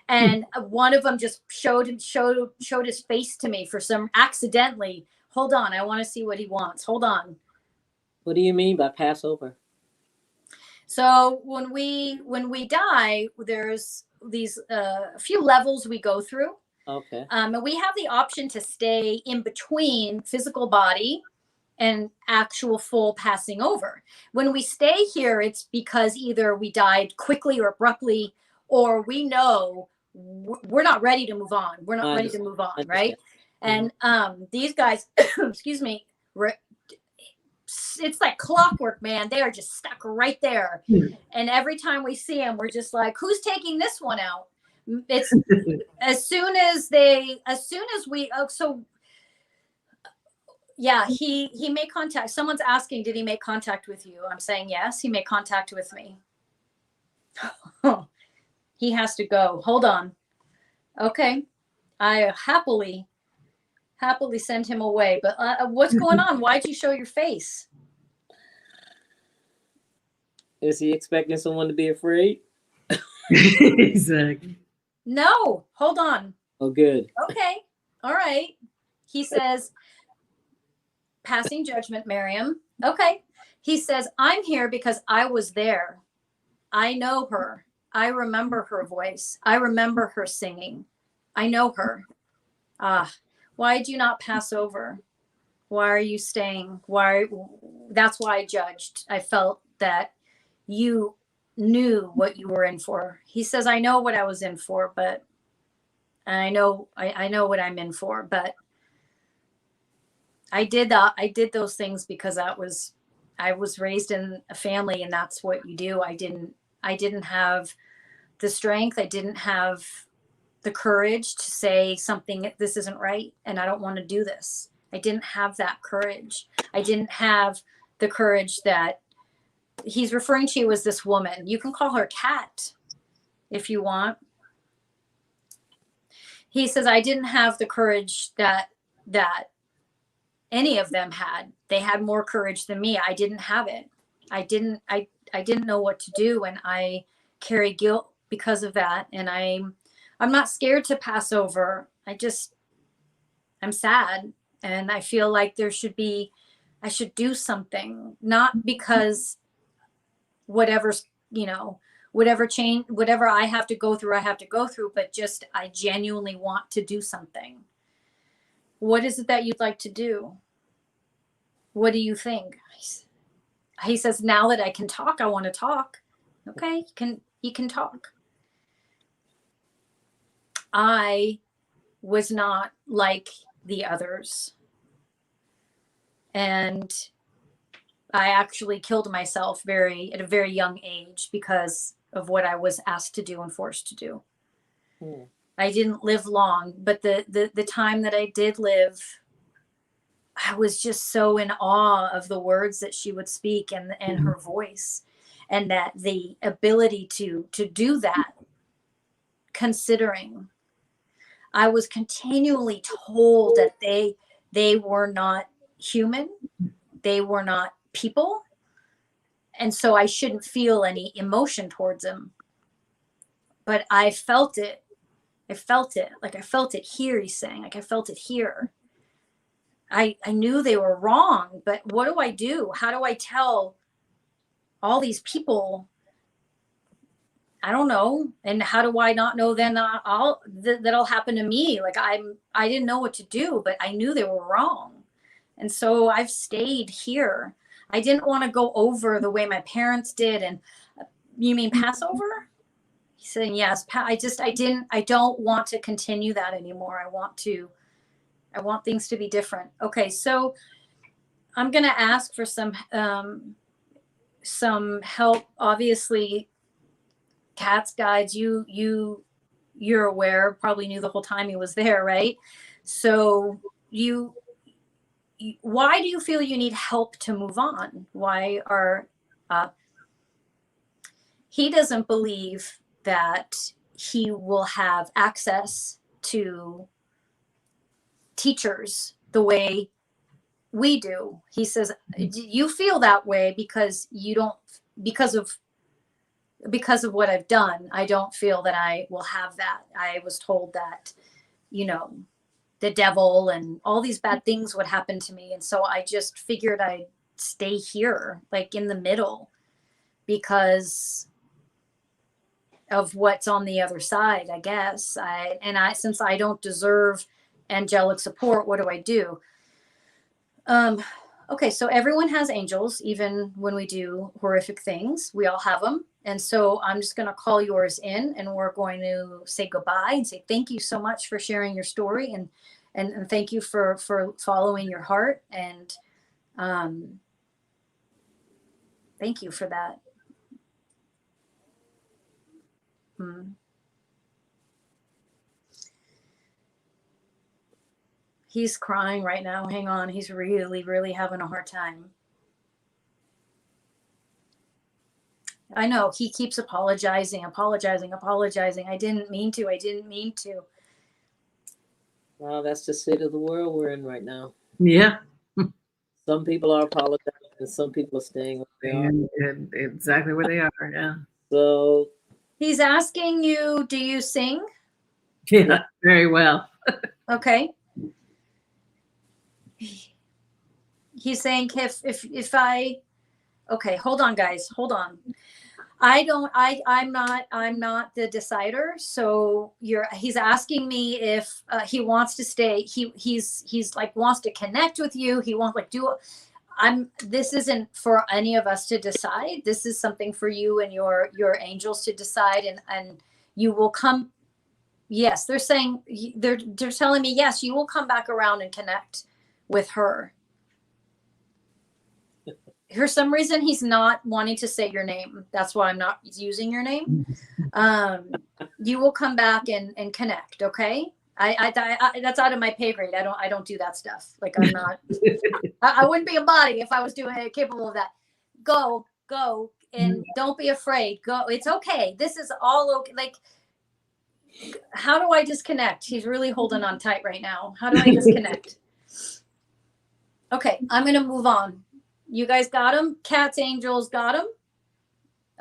And one of them just showed his face to me accidentally. Hold on. I want to see what he wants. Hold on. What do you mean by Passover? So when we die, there's these a few levels we go through. Okay. And we have the option to stay in between physical body and actual full passing over. When we stay here, it's because either we died quickly or abruptly, or we know we're not ready to move on. We're not ready to move on, right? And these guys, excuse me, it's like clockwork, man. They are just stuck right there. And every time we see them, we're just like, who's taking this one out? It's as soon as we he made contact. Someone's asking, did he make contact with you? I'm saying yes, he made contact with me. He has to go. Hold on. Okay. I happily send him away. But what's going on? Why'd you show your face? Is he expecting someone to be afraid? Exactly. No. Hold on. Oh, good. Okay. All right. He says, passing judgment, Maryam. Okay. He says, I'm here because I was there. I know her. I remember her voice. I remember her singing. I know her. Why did you not pass over? Why are you staying? That's why I judged. I felt that you knew what you were in for. He says, I know what I was in for, but I know what I'm in for, but I did those things because I was raised in a family, and that's what you do. I didn't have the strength. I didn't have the courage to say something, this isn't right, and I don't want to do this. I didn't have that courage. I didn't have the courage that he's referring to you as this woman. You can call her Kat if you want. He says, I didn't have the courage that any of them had. They had more courage than me. I didn't have it. I didn't know what to do, and I carry guilt because of that. And I'm not scared to pass over. I'm sad, and I feel like I should do something, not because whatever change, whatever I have to go through, but just, I genuinely want to do something. What is it that you'd like to do? What do you think? He says, now that I can talk, I want to talk. Okay, you can talk. I was not like the others. And I actually killed myself at a very young age because of what I was asked to do and forced to do. I didn't live long, but the time that I did live, I was just so in awe of the words that she would speak and her voice, and that the ability to do that, considering I was continually told that they were not human, they were not people, and so I shouldn't feel any emotion towards them. But I felt it. Like I felt it here, he's saying. Like I felt it here. I knew they were wrong, but what do I do? How do I tell all these people? I don't know. And how do I not know then that'll happen to me? Like I didn't know what to do, but I knew they were wrong. And so I've stayed here. I didn't want to go over the way my parents did. And you mean Passover? He's saying, yes. I don't want to continue that anymore. I want things to be different. Okay. So I'm going to ask for some help. Obviously, Kat's guides, you're aware, probably knew the whole time he was there, right? So why do you feel you need help to move on? He doesn't believe that he will have access to teachers the way we do. He says, you feel that way because of what I've done. I don't feel that I will have that. I was told that, the devil and all these bad things would happen to me. And so I just figured I'd stay here, like in the middle, because of what's on the other side, I guess. Since I don't deserve angelic support, what do I do? Okay, so everyone has angels, even when we do horrific things. We all have them. And so I'm just going to call yours in, and we're going to say goodbye and say thank you so much for sharing your story, and thank you for following your heart, and thank you for that. He's crying right now. Hang on. He's really, really having a hard time. I know. He keeps apologizing. I didn't mean to. Well, that's the state of the world we're in right now. Yeah. Some people are apologizing and some people are staying where they are. And exactly where they are, yeah. So he's asking you, do you sing? Yeah, very well. Okay. He's saying if I, okay, hold on, guys, hold on. I'm not the decider. So he's asking me if he wants to stay. He's like wants to connect with you. He wants like this isn't for any of us to decide. This is something for you and your angels to decide, and you will come. Yes, they're saying they're telling me yes, you will come back around and connect with her. For some reason, he's not wanting to say your name. That's why I'm not using your name. You will come back and connect. Okay. I that's out of my pay grade. I don't do that stuff. Like I'm not, I wouldn't be a body if I was capable of that. Go and don't be afraid. Go. It's okay. This is all okay. Like, how do I disconnect? He's really holding on tight right now. How do I disconnect? Okay. I'm going to move on. You guys got him? Cat's angels got him?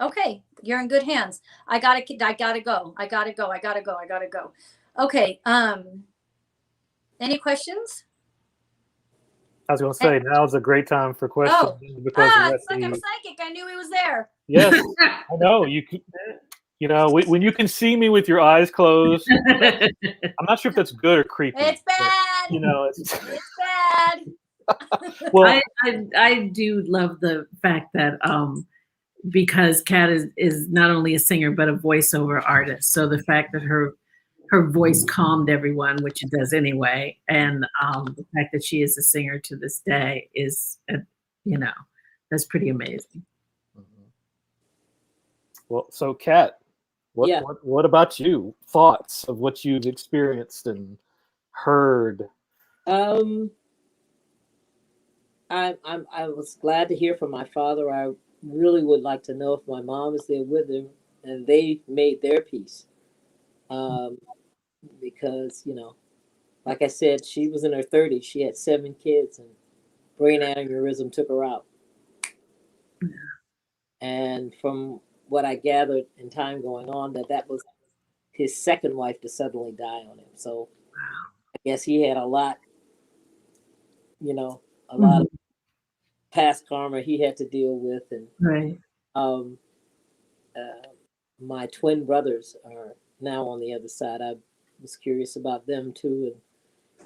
Okay. You're in good hands. I gotta go. Okay. Any questions? I was going to say, now's a great time for questions. Oh, it's like I'm psychic. I knew he was there. Yes, I know. You know, when you can see me with your eyes closed, I'm not sure if that's good or creepy. It's bad. But, you know, it's bad. Well, I do love the fact that because Kat is not only a singer but a voiceover artist. So the fact that her voice calmed everyone, which it does anyway, and the fact that she is a singer to this day is, that's pretty amazing. Well, so Kat, what about you? Thoughts of what you've experienced and heard? I was glad to hear from my father. I really would like to know if my mom is there with him and they made their peace. Because, like I said, she was in her 30s. She had 7 kids and brain aneurysm took her out. And from what I gathered in time going on, that was his second wife to suddenly die on him. So I guess he had a lot, a lot of past karma he had to deal with. And right. My twin brothers are now on the other side. I was curious about them too,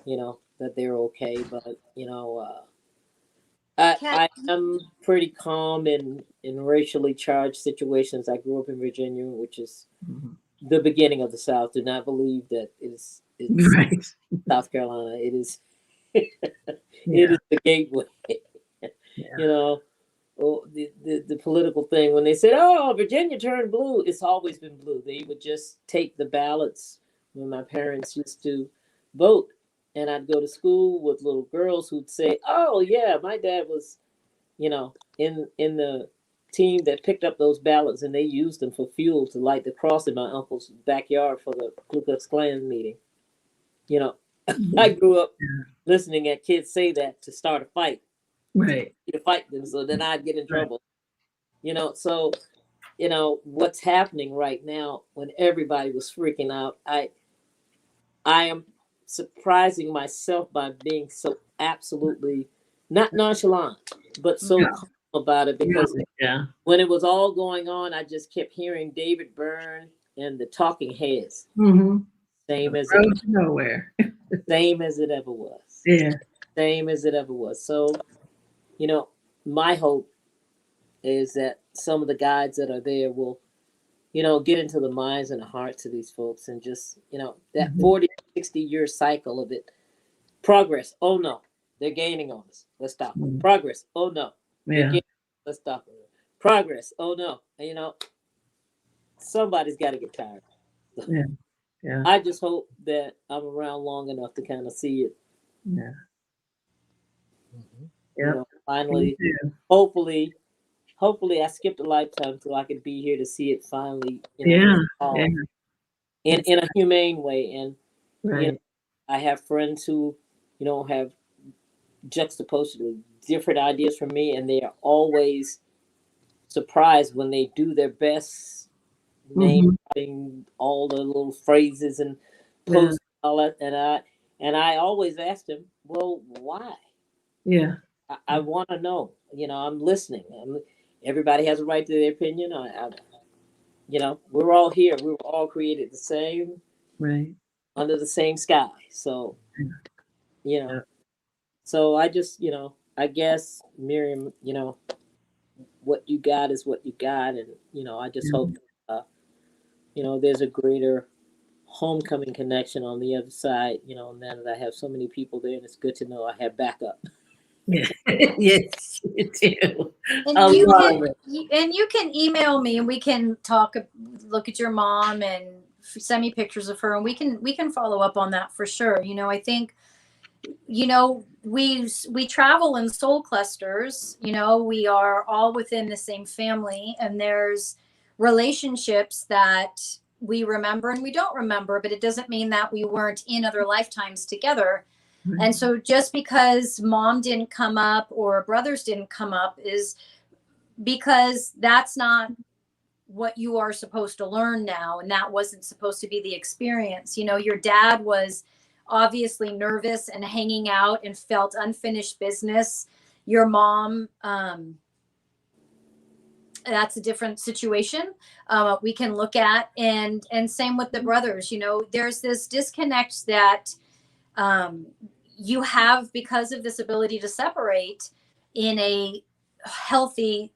and that they're okay. But I am pretty calm in racially charged situations. I grew up in Virginia, which is the beginning of the South. Do not believe that it's right. South Carolina. It is it is the gateway. The political thing, when they said, "Oh, Virginia turned blue," it's always been blue. They would just take the ballots when my parents used to vote, and I'd go to school with little girls who'd say, "Oh yeah, my dad was, in the team that picked up those ballots, and they used them for fuel to light the cross in my uncle's backyard for the Ku Klux Klan meeting." I grew up listening at kids say that to start a fight. Right. To fight them, so then I'd get in trouble. So what's happening right now when everybody was freaking out, I am surprising myself by being so absolutely not nonchalant, but so calm about it, because when it was all going on, I just kept hearing David Byrne and the Talking Heads. Same as nowhere. Same as it ever was. Yeah. Same as it ever was. So my hope is that some of the guides that are there will, get into the minds and the hearts of these folks, and just, that 40, 60-year cycle of it. Progress. Oh no, they're gaining on us. Let's stop them. Progress. Oh no. Let's stop them. Progress. Oh no. And, somebody's got to get tired. Yeah. I just hope that I'm around long enough to kind of see it. Yeah. Finally, hopefully I skipped a lifetime so I could be here to see it finally. In a humane way. And I have friends who, have juxtaposed different ideas from me, and they are always surprised when they do their best, naming all the little phrases and posts and all that. And I always ask them, well, why? Yeah. I want to know. I'm listening. Everybody has a right to their opinion. you know, we're all here. We were all created the same, Right. under the same sky. So, you know, so I just, you know, I guess Miriam, you know, what you got is what you got, and you know, I just hope, you know, there's a greater homecoming connection on the other side. You know, now that I have so many people there, and it's good to know I have backup. Yeah. Yes, you do. And I you love can it. and you can email me and we can talk, look at your mom and send me pictures of her, and we can follow up on that for sure. You know, I think, you know, we travel in soul clusters. You know, we are all within the same family, and there's relationships that we remember and we don't remember, but it doesn't mean that we weren't in other lifetimes together. And so just because mom didn't come up or brothers didn't come up is because that's not what you are supposed to learn now, and that wasn't supposed to be the experience. You know, your dad was obviously nervous and hanging out and felt unfinished business. Your mom, that's a different situation we can look at, and same with the brothers. You know, there's this disconnect that you have because of this ability to separate in a healthy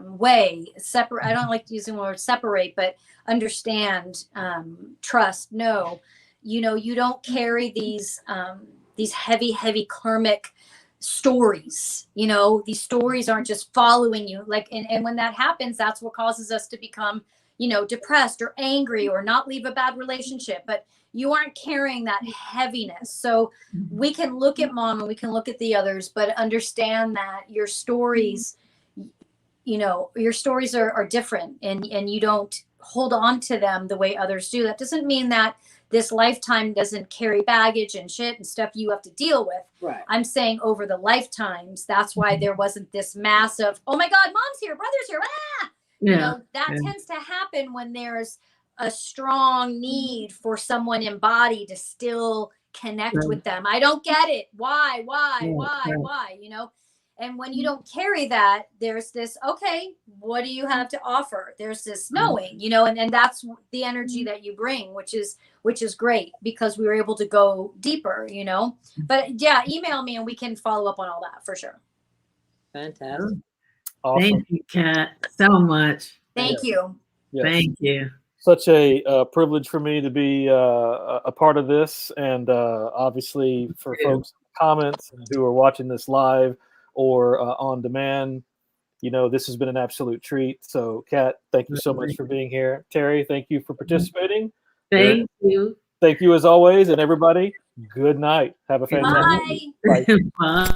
way. Separate, I don't like using the word separate, but understand, trust, know. You know, you don't carry these heavy karmic stories. You know, these stories aren't just following you. Like, and when that happens, that's what causes us to become, you know, depressed or angry or not leave a bad relationship. But you aren't carrying that heaviness. So we can look at mom and we can look at the others, but understand that your stories, you know, your stories are different, and you don't hold on to them the way others do. That doesn't mean that this lifetime doesn't carry baggage and shit and stuff you have to deal with. Right. I'm saying over the lifetimes, that's why there wasn't this massive, oh my God, mom's here, brother's here. Ah! Yeah. You know, that tends to happen when there's a strong need for someone in body to still connect with them. I don't get it. Why, you know? And when you don't carry that, there's this, okay, what do you have to offer? There's this knowing, you know, and that's the energy that you bring, which is great, because we were able to go deeper, you know. But yeah, email me and we can follow up on all that for sure. Fantastic. Awesome. Thank you, Kat, so much. Thank you. Yes. Thank you. Such a privilege for me to be a part of this, and obviously for folks in the comments who are watching this live or on demand, you know, this has been an absolute treat. So, Kat, thank you so much for being here. Terry, thank you for participating. Thank you. Thank you as always, and everybody, good night. Have a fantastic Bye. Bye. Bye.